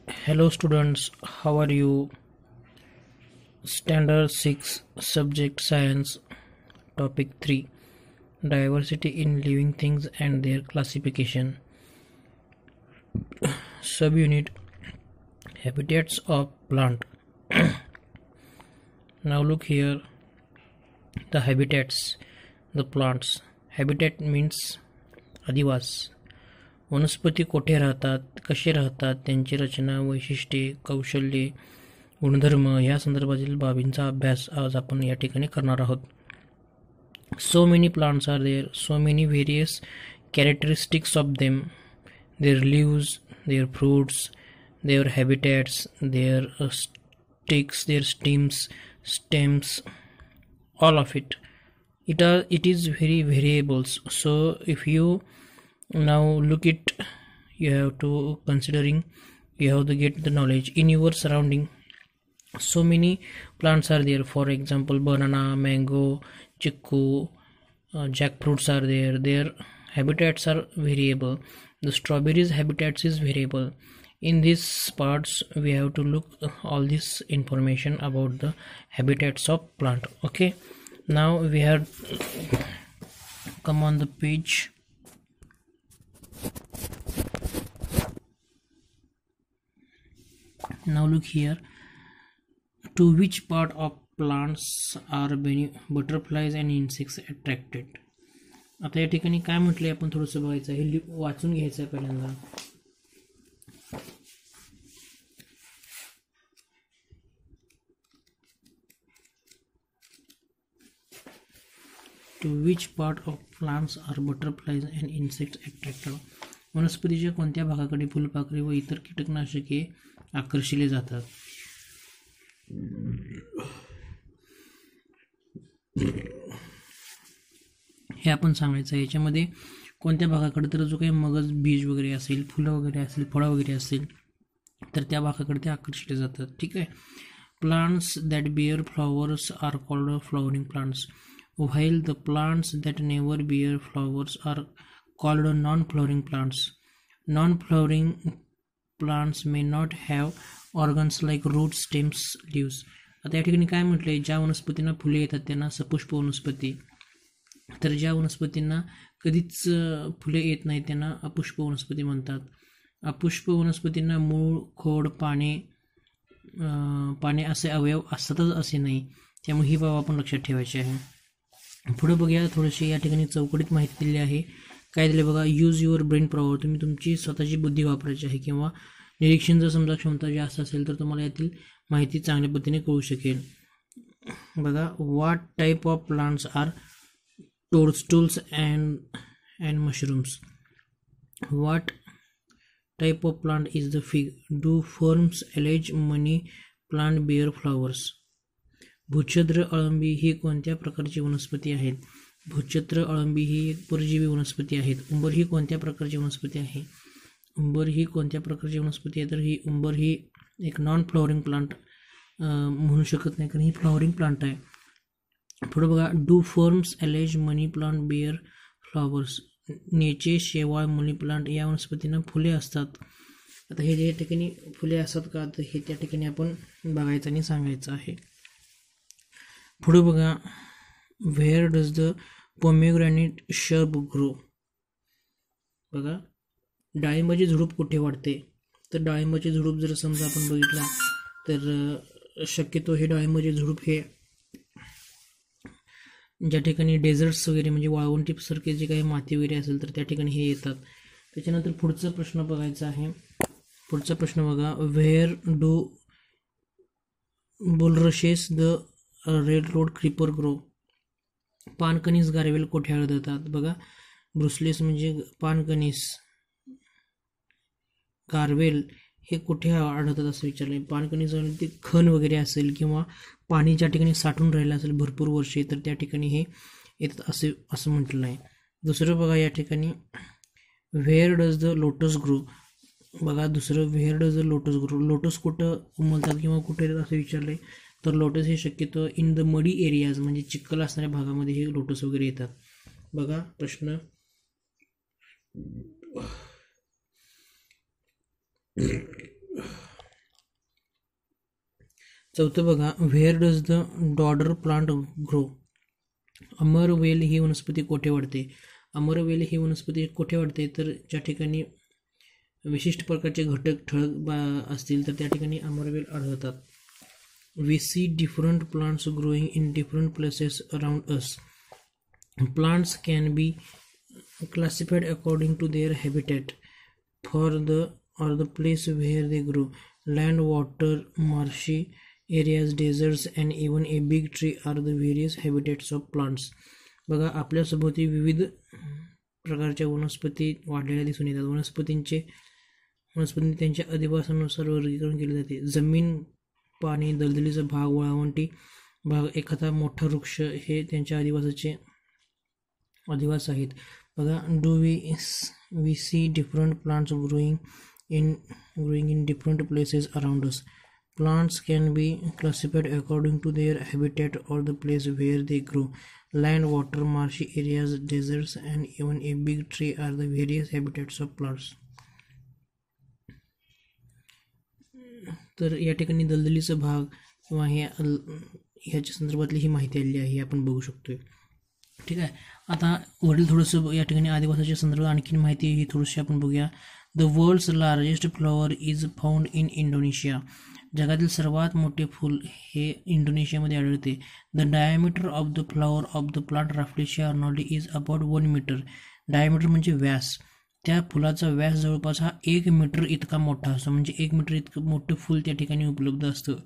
Hello students, how are you? Standard 6 Subject Science Topic 3 Diversity in Living Things and Their Classification. Subunit Habitats of Plant. Now look here, the habitats, the plants. Habitat means अधिवास. वनस्पती कोठे राहतात, कसे राहतात, त्यांची रचना, वैशिष्ट्ये, कौशल्ये, गुणधर्म या संदर्भातील बाबींचा अभ्यास आज आपण या ठिकाणी करणार आहोत. So many plants are there, so many various characteristics of them, their leaves, their fruits, their habitats, their sticks, their stems, all of it. It is very variables. So if you now look it, you have to considering, you have to get the knowledge in your surrounding. So many plants are there. For example, banana, mango, chiku, jackfruits are there. Their habitats are variable. The strawberries habitats is variable. In these parts we have to look all this information about the habitats of plant. Okay, now we have come on the page. Now look here, to which part of plants are butterflies and insects attracted. आता या ठिकाणी काय म्हटले आपण थोडंसं बघायचं, हे वाचून घ्यायचं पहिल्यांदा. To which part of plants are butterflies and insects attracted. वनस्पतीच्या कोणत्या भागाकडे फुलपाखरे व इतर कीटकनाशके आकर्षिले जातात. हे आपण सांगायचं आहे. याच्यामध्ये कोणत्या भागाकडे, तर जो काही मगज बीज वगैरे असेल, फुलं वगैरे असेल, फळं वगैरे असेल, तर त्या भागाकडे ते आकर्षिले जातात. ठीक आहे. Plants that bear flowers are called flowering plants, while the plants that never bear flowers are called non flowering plants. Non flowering plants may not have organs like root, stems, leaves. आता या ठिकाणी काय म्हटलंय, ज्या वनस्पतींना फुले येतात त्यांना सपुष्प वनस्पती, तर ज्या वनस्पतींना कधीच फुले येत नाही त्यांना अपुष्प वनस्पती म्हणतात. अपुष्प वनस्पतींना मूळ, खोड, पाने असे अवयव असतातच असे नाही. त्यामुळे ही बाब आपण लक्षात ठेवायची आहे. पुढे बघूया, थोडीशी या ठिकाणी चौकटीत माहिती दिली आहे. काय दिले बघा, यूज युअर ब्रेन पॉवर. तुम्ही तुमची स्वतःची बुद्धी वापरायची आहे, किंवा निरीक्षण जर समजा क्षमता जास्त असेल तर तुम्हाला यातील माहिती चांगल्या पद्धतीने कळू शकेल. बघा, what type of plants are toadstools and mushrooms. What type of plant is the fig? Do ferns, alege, money plant bear flowers? भूछद्र अळंबी ही कोणत्या प्रकारची वनस्पती आहे? भूछद्र अळंबी ही एक परजीवी वनस्पती आहे. उंबर ही कोणत्या प्रकारची वनस्पती आहे? उंबर ही कोणत्या प्रकारची वनस्पती आहे, तर ही उंबर ही एक नॉन फ्लॉवरिंग प्लांट म्हणू शकत नाही, कारण ही फ्लॉवरिंग प्लांट आहे. पुढे बघा, do ferns, algae, money plant bear flowers. नेचे, शेवाळ, मनी प्लांट या वनस्पतींना फुले असतात. आता हे जे ठिकाणी फुले असतात का, तर हे त्या ठिकाणी आपण बघायचं आणि सांगायचं आहे. पुढे बघा, where does the pomegranate shrub grow. बघा, डाळिंबाची झुडूप कुठे वाढते, तर डाळिंबाची झुडूप जर समजा आपण बघितला तर शक्यतो हे डाळिंबाचे झुडूप हे ज्या ठिकाणी डेझर्ट्स वगैरे म्हणजे वाळवंटीसारखे जे काही माती वगैरे असेल तर त्या ठिकाणी हे येतात. त्याच्यानंतर पुढचा प्रश्न बघायचा आहे. पुढचा प्रश्न बघा, where do bulrushes the red road creeper grow. पानकणीस गारवेल कोठे आढळतात. बघा, ब्रुसलेस म्हणजे पानकणीस, गारवेल हे कुठे आढळतात असं विचारले. पानकणीस ते खण वगैरे असेल किंवा पाणी ज्या ठिकाणी साठून राहिलं असेल भरपूर वर्षे, तर त्या ठिकाणी हे येतात असं म्हटलेलं आहे. दुसरं बघा, या ठिकाणी where does the lotus grow. बघा, दुसरं where does the lotus grow. Lotus कुठं उमलतात किंवा कुठे येतात असं विचारले, तर लोटस हे शक्यतो इन द मडी एरियाज म्हणजे चिखल असणाऱ्या भागामध्ये हे लोटस वगैरे येतात. बघा प्रश्न, चौथं बघा, where does the dodder plant grow. अमरवेल ही वनस्पती कोठे वाढते. अमरवेल ही वनस्पती कोठे वाढते, तर ज्या ठिकाणी विशिष्ट प्रकारचे घटक ठळक असतील तर त्या ठिकाणी अमरवेल आढळतात. We see different plants growing in different places around us. Plants can be classified according to their habitat for the place where they grow. Land, water, marshy areas, deserts and even a big tree are the various habitats of plants. बघा, आपल्या सभोवती विविध प्रकारच्या वनस्पती वाढलेल्या दिसून येतात. वनस्पती त्यांच्या अधिवासानुसार वर्गीकरण केले जाते. जमीन, पाणी, दलदलीचा भाग, वाळवंटी भाग, एखादा मोठा वृक्ष हे त्यांच्या अधिवास आहेत. बघा, do we see different plants growing in different places around us. Plants can be classified according to their habitat or the place where they grow. Land, water, marshy areas, deserts and even a big tree are the various habitats of plants. तर या ठिकाणी दलदलीचा भाग किंवा ह्याच्या संदर्भातली ही माहिती आलेली आहे, आपण बघू शकतोय. ठीक आहे. आता वरील थोडंसं या ठिकाणी आदिवासाच्या संदर्भात आणखीन माहिती ही थोडीशी आपण बघूया. The world's largest flower is found in Indonesia. जगातील सर्वात मोठे फूल हे इंडोनेशियामध्ये आढळते. The diameter of the flower of the plant Rafflesia arnoldii is about 1 metre. Diameter म्हणजे व्यास. त्या फुलाचा व्यास जवळपास हा 1 मीटर इतका मोठा असतो. म्हणजे 1 मीटर इतकं मोठं फूल त्या ठिकाणी उपलब्ध असतं.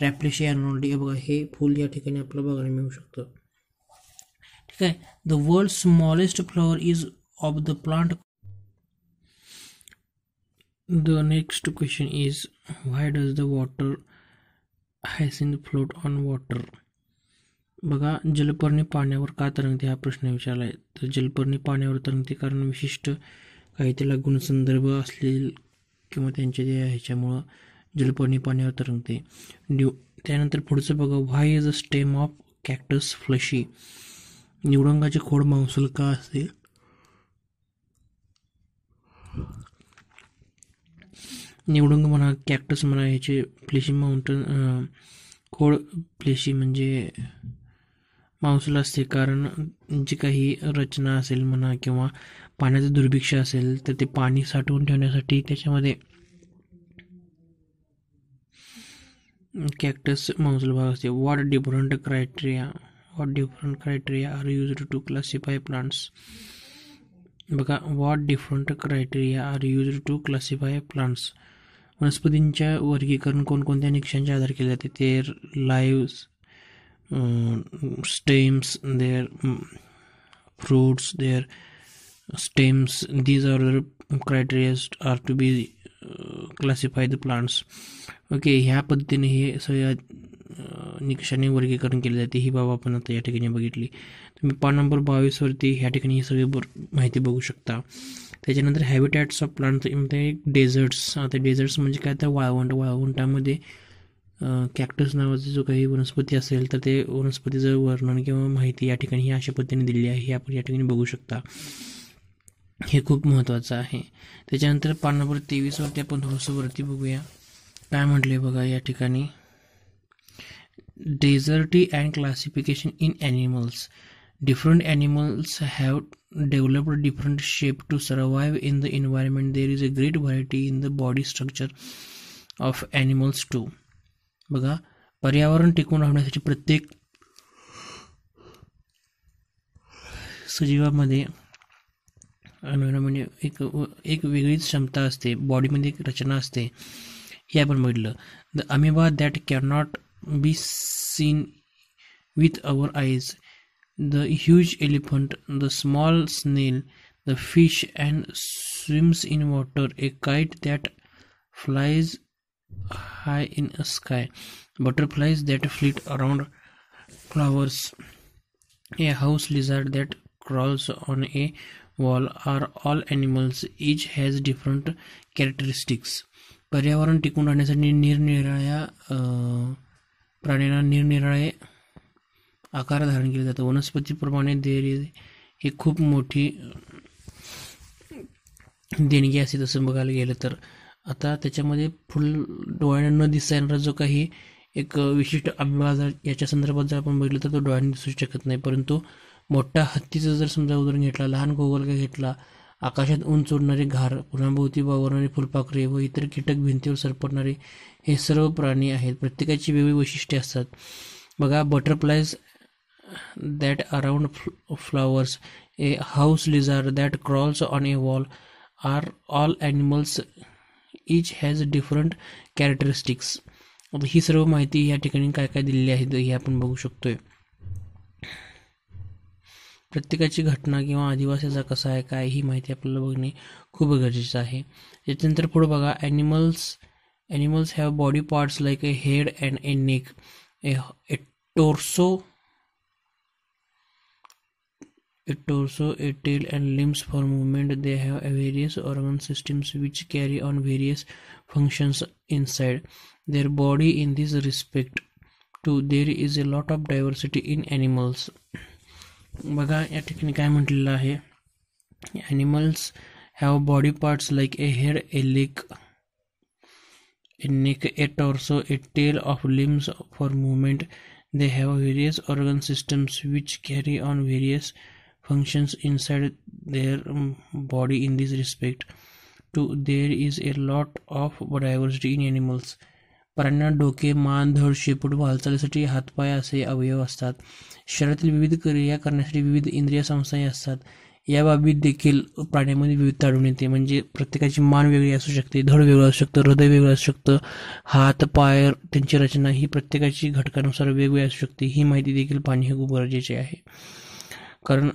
रॅफ्लेशिया अर्नॉल्डी हे बघा, हे फूल या ठिकाणी आपल्याला बघायला मिळू शकतं. ठीक आहे. The world smallest flower is of the plant. The next question is why does the water hyacinth float on water. बघा, जलपर्णी पाण्यावर का तरंगते हा प्रश्न विचारला आहे. तर जलपर्णी पाण्यावर तरंगते कारण विशिष्ट काही त्याला गुणसंदर्भ असलेले किंवा त्यांच्या ह्याच्यामुळं जलपर्णी पाण्यावर तरंगते. त्यानंतर पुढचं बघा, why is a stem of cactus fleshy. निवडंगाचे खोड मांसल का असते. निवडंग म्हणा, कॅक्टस म्हणा, ह्याचे फ्लेशी खोड फ्लेशी म्हणजे मांसल असते. कारण जी काही रचना असेल म्हणा किंवा पाण्याचं दुर्भिक्ष असेल तर ते पाणी साठवून ठेवण्यासाठी त्याच्यामध्ये कॅक्टस मांसल भाग असते. What different criteria are used to classify plants. बघा, what different criteria are used to classify plants. वनस्पतींच्या वर्गीकरण कोणकोणत्या निकषांच्या आधारे केले जाते. Their leaves, stems, their fruits, their stems, these are the criteria are to be classify the plants. Okay, ह्या पद्धतीने हे सगळ्या निकषाने वर्गीकरण केले जाते. ही बाब आपण आता या ठिकाणी बघितली. तुम्ही पान नंबर 22 वरती ह्या ठिकाणी ही सगळी माहिती बघू शकता. त्याच्यानंतर हॅबिटॅट्स ऑफ प्लांट मध्ये डेझर्ट्स. आता डेझर्ट्स म्हणजे काय, तर वाळवंटामध्ये कॅक्टस नावाचा जो काही वनस्पती असेल तर ते वनस्पतीचं वर्णन किंवा माहिती या ठिकाणी अशा पद्धतीने दिली आहे, हे आपण या ठिकाणी बघू शकता. हे खूप महत्त्वाचं आहे. त्याच्यानंतर पान नंबर 23 वरती आपण थोडंसं वरती बघूया काय म्हटले. बघा, या ठिकाणी डेझर्टी and classification in animals. Different animals have developed different shape to survive in the environment. There is a great variety in the body structure of animals too. बघा, पर्यावरण टिकून राहण्यासाठी प्रत्येक सजीवामध्ये म्हणजे एक वेगळीच क्षमता असते, बॉडीमध्ये एक रचना असते, हे आपण बघितलं. The amoeba that can not be seen with our eyes, the huge elephant, the small snail, the fish and swims in water, a kite that flies high in a sky, butterflies that flit around flowers, a house lizard that crawls on a wall are all animals. Each has different characteristics. पर्यावरण टिकून राहण्यासाठी निरनिराळ्या प्राण्यांना निरनिराळे आकार धारण केले जातात. वनस्पतीप्रमाणे हे खूप मोठी देणगी असते तसं बघायला गेलं तर. आता त्याच्यामध्ये फुल डोळ्यांना न दिसणारा जो काही एक विशिष्ट अभिभाग याच्या संदर्भात जर आपण बघितलं तर तो डोळ्यांनी दिसू शकत नाही, परंतु मोठ्या हत्तीचं जर समजा उदाहरण घेतला, लहान गोगलगाय घेतला, आकाशात उंच उडणारे घार, पुन्हाभोवती वावरणारे फुलपाखरे व इतर कीटक भिंतीवर सरपटणारे हे सर्व प्राणी आहेत. प्रत्येकाची वेगळी वैशिष्ट्ये असतात. बघा, butterflies that around flowers, a house lizard that crawls on a wall are all animals, each has different characteristics. आता ही सर्व माहिती या ठिकाणी काय काय दिलेली आहे हे आपण बघू शकतोय. प्रत्येकाची घटना किंवा आदिवासाचा कसा आहे काय ही माहिती आपल्याला बघणे खूप गरजेचं आहे. त्याच्यानंतर पुढे बघा, animals have body parts like A head and A neck, A torso, a tail and limbs for movement. They have a various organ systems which carry on various functions inside their body. In this respect too, there is a lot of diversity in animals. बघा, या ठिकाणी काय म्हटलेलं आहे, animals have body parts like A head, A neck, a torso, a tail of limbs for movement. They have various organ systems which carry on various functions inside their body. In this respect too, there is a lot of diversity in animals. प्राण्यांना डोके, मान, धड, शेपूट व हालचालीसाठी हातपाय असे अवयव असतात. शरीरातील विविध क्रिया करण्यासाठी विविध इंद्रिय संस्थाही असतात. या बाबतीत देखील प्राण्यांमध्ये विविधता आढळून येते. म्हणजे प्रत्येकाची मान वेगळी असू शकते, धड वेगळं असू शकतं, हृदय वेगळं असू शकतं, हात पाय त्यांची रचना ही प्रत्येकाची घटकानुसार वेगवेगळी असू शकते. ही माहिती देखील पाहणे हे खूप गरजेचे आहे, कारण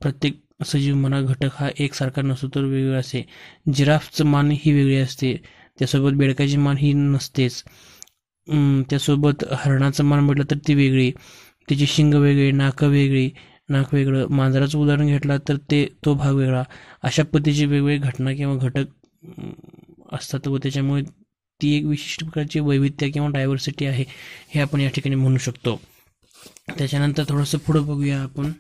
प्रत्येक सजीव म्हणा घटक हा एकसारखा नसतो तर वेगवेगळा असते. जिराफचं मान ही वेगळी असते, त्यासोबत बेडकाची मान ही नसतेच. त्यासोबत हरणाचं मान म्हटलं तर ती वेगळी, त्याची शिंग वेगळी, नाक वेगळं. मांजराचं उदाहरण घेतलं तर तो भाग वेगळा. अशा पद्धतीची वेगवेगळी घटना किंवा घटक असतात व त्याच्यामुळे ती एक विशिष्ट प्रकारची वैविध्य किंवा डायव्हर्सिटी आहे हे आपण या ठिकाणी म्हणू शकतो. त्याच्यानंतर थोडंसं पुढं बघूया आपण.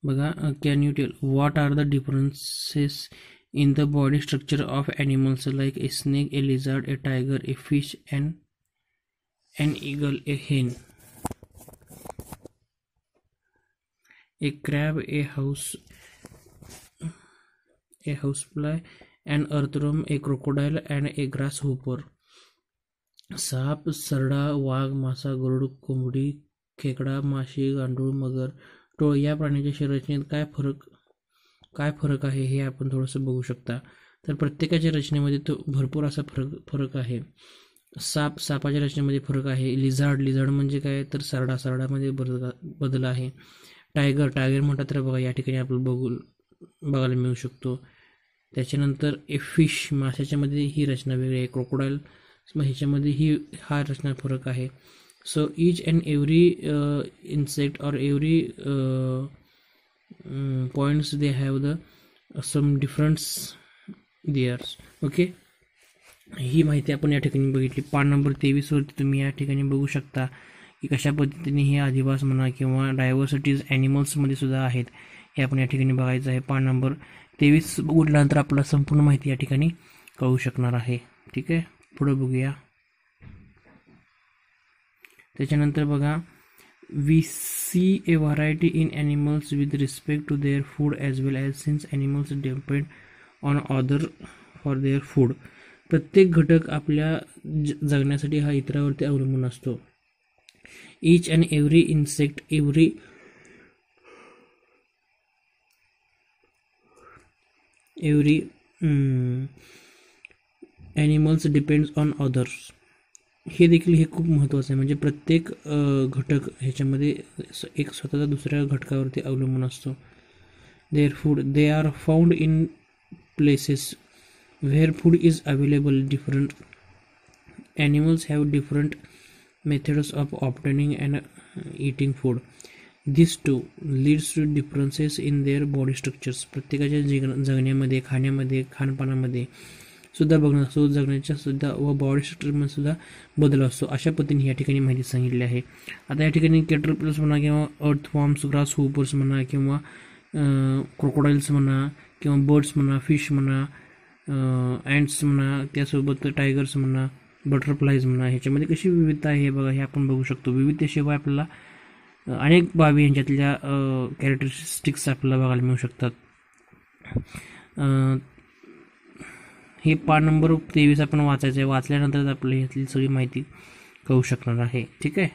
बघा, can you tell what are the differences in the body structure of animals like a snake, a lizard, a tiger, a fish and an eagle, a hen, a crab, a housefly, an earthworm, a crocodile and a grasshopper. साप, सरडा, वाघ, मासा, गरुड, कोंबडी, खेकडा, माशी, गांडूळ, मगर, टोळ या प्राण्याच्या शरीरात काय फरक आहे हे आपण थोडंसं बघू शकता. तर प्रत्येकाच्या रचनेमध्ये तो भरपूर असा फरक आहे. सापाच्या रचनेमध्ये फरक आहे. लिझार्ड म्हणजे काय तर सरडामध्ये बदल आहे. टायगर म्हटलं तर बघा या ठिकाणी आपल्याला बघायला मिळू शकतो. त्याच्यानंतर ए फिश, माशाच्यामध्ये ही रचना वेगळी आहे. क्रोकोडाईल ह्याच्यामध्ये हा रचना फरक आहे. So each and every insect or every points they have the same difference there's. Okay, ही माहिती आपण या ठिकाणी बघितली. पान नंबर 23 वरती तुम्ही या ठिकाणी बघू शकता की कशा पद्धतीने हे अधिवास म्हणा किंवा डायव्हर्सिटीज ॲनिमल्समध्ये सुद्धा आहेत हे आपण या ठिकाणी बघायचं आहे. पान नंबर 23 उघडल्यानंतर आपल्याला संपूर्ण माहिती या ठिकाणी कळू शकणार आहे. ठीक आहे, पुढे बघूया. त्याच्यानंतर बघा, we see a variety in animals with respect to their food as well as since animals depend on other for their food. प्रत्येक घटक आपल्या जगण्यासाठी हा इतरावरती अवलंबून असतो. Each and every insect, every animals depends on others. हे देखील हे खूप महत्त्वाचं आहे. म्हणजे प्रत्येक घटक ह्याच्यामध्ये एक स्वतःचा दुसऱ्या घटकावरती अवलंबून असतो. Their food, they are found in places where food is available. Different animals have different methods of obtaining and eating food. This too leads to differences in their body structures. प्रत्येकाच्या जगण्यामध्ये, खाण्यामध्ये, खानपानामध्ये सुद्धा बघणं असतो, जगण्याच्या सुद्धा व बॉडी स्ट्रक्चरमध्ये सुद्धा बदल असतो. अशा पद्धतीने या ठिकाणी माहिती सांगितली आहे. आता या ठिकाणी कॅटरपिलर्स म्हणा किंवा अर्थवॉर्म्स, ग्रास होपर्स म्हणा किंवा क्रोकोडाईल्स म्हणा किंवा बर्ड्स म्हणा, फिश म्हणा, अँट्स म्हणा, त्यासोबत टायगर्स म्हणा, बटरफ्लाईज म्हणा, ह्याच्यामध्ये कशी विविधता आहे बघा, हे आपण बघू शकतो. विविधतेशिवाय आपल्याला अनेक बाबी यांच्यातल्या कॅरेक्टरिस्टिक्स आपल्याला बघायला मिळू शकतात. हे पान नंबर 23 आपण वाचायचं आहे. वाचल्यानंतरच आपल्याला ह्यातली सगळी माहिती कळू शकणार आहे. ठीक आहे.